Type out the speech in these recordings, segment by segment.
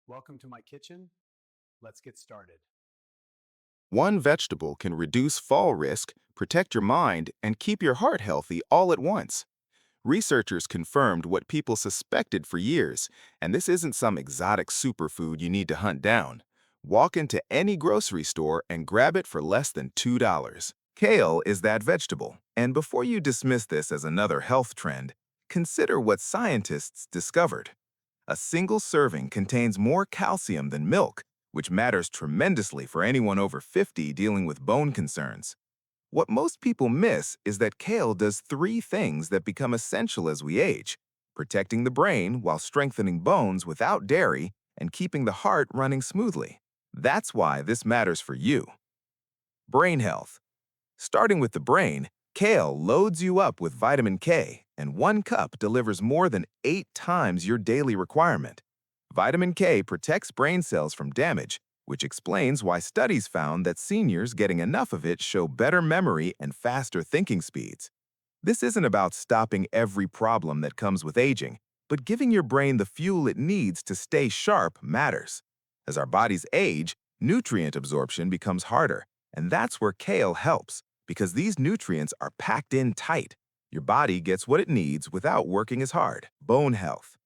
Welcome to my kitchen. Let's get started. One vegetable can reduce fall risk, protect your mind, and keep your heart healthy all at once. Researchers confirmed what people suspected for years, and this isn't some exotic superfood you need to hunt down. Walk into any grocery store and grab it for less than $2. Kale is that vegetable, and before you dismiss this as another health trend, consider what scientists discovered. A single serving contains more calcium than milk, which matters tremendously for anyone over 50 dealing with bone concerns. What most people miss is that kale does three things that become essential as we age: protecting the brain while strengthening bones without dairy and keeping the heart running smoothly. That's why this matters for you. Brain health. Starting with the brain, kale loads you up with vitamin K, and 1 cup delivers more than 8 times your daily requirement. Vitamin K protects brain cells from damage, which explains why studies found that seniors getting enough of it show better memory and faster thinking speeds. This isn't about stopping every problem that comes with aging, but giving your brain the fuel it needs to stay sharp matters. As our bodies age, nutrient absorption becomes harder, and that's where kale helps, because these nutrients are packed in tight. Your body gets what it needs without working as hard. Bone health.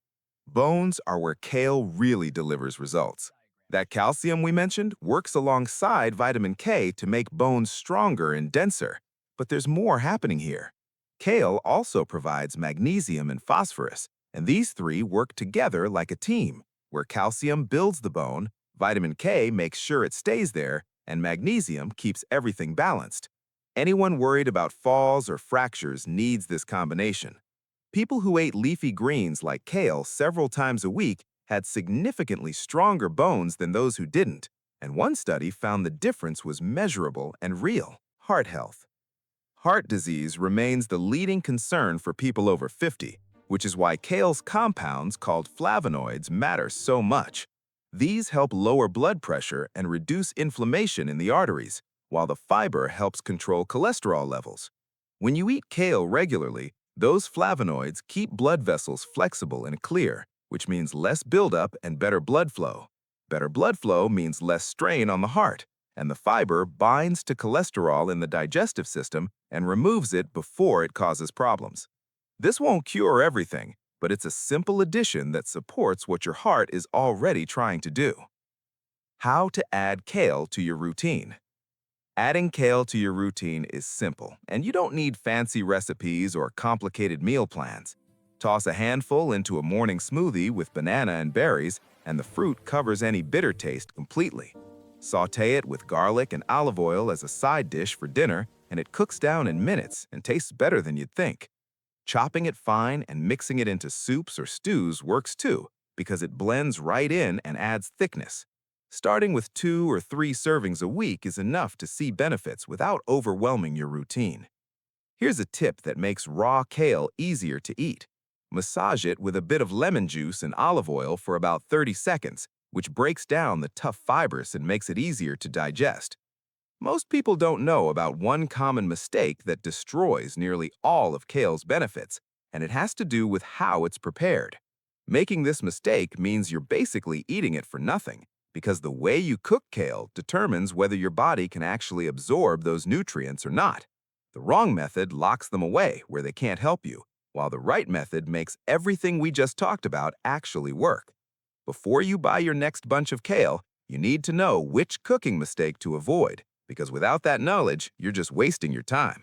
Bones are where kale really delivers results. That calcium we mentioned works alongside vitamin K to make bones stronger and denser. But there's more happening here. Kale also provides magnesium and phosphorus, and these three work together like a team, where calcium builds the bone, vitamin K makes sure it stays there, and magnesium keeps everything balanced. Anyone worried about falls or fractures needs this combination. People who ate leafy greens like kale several times a week had significantly stronger bones than those who didn't, and one study found the difference was measurable and real. Heart health. Heart disease remains the leading concern for people over 50, which is why kale's compounds called flavonoids matter so much. These help lower blood pressure and reduce inflammation in the arteries, while the fiber helps control cholesterol levels. When you eat kale regularly, those flavonoids keep blood vessels flexible and clear, which means less buildup and better blood flow. Better blood flow means less strain on the heart, and the fiber binds to cholesterol in the digestive system and removes it before it causes problems. This won't cure everything, but it's a simple addition that supports what your heart is already trying to do. How to add kale to your routine. Adding kale to your routine is simple, and you don't need fancy recipes or complicated meal plans. Toss a handful into a morning smoothie with banana and berries, and the fruit covers any bitter taste completely. Sauté it with garlic and olive oil as a side dish for dinner, and it cooks down in minutes and tastes better than you'd think. Chopping it fine and mixing it into soups or stews works too, because it blends right in and adds thickness. Starting with 2 or 3 servings a week is enough to see benefits without overwhelming your routine. Here's a tip that makes raw kale easier to eat. Massage it with a bit of lemon juice and olive oil for about 30 seconds, which breaks down the tough fibers and makes it easier to digest. Most people don't know about one common mistake that destroys nearly all of kale's benefits, and it has to do with how it's prepared. Making this mistake means you're basically eating it for nothing, because the way you cook kale determines whether your body can actually absorb those nutrients or not. The wrong method locks them away where they can't help you, while the right method makes everything we just talked about actually work. Before you buy your next bunch of kale, you need to know which cooking mistake to avoid, because without that knowledge, you're just wasting your time.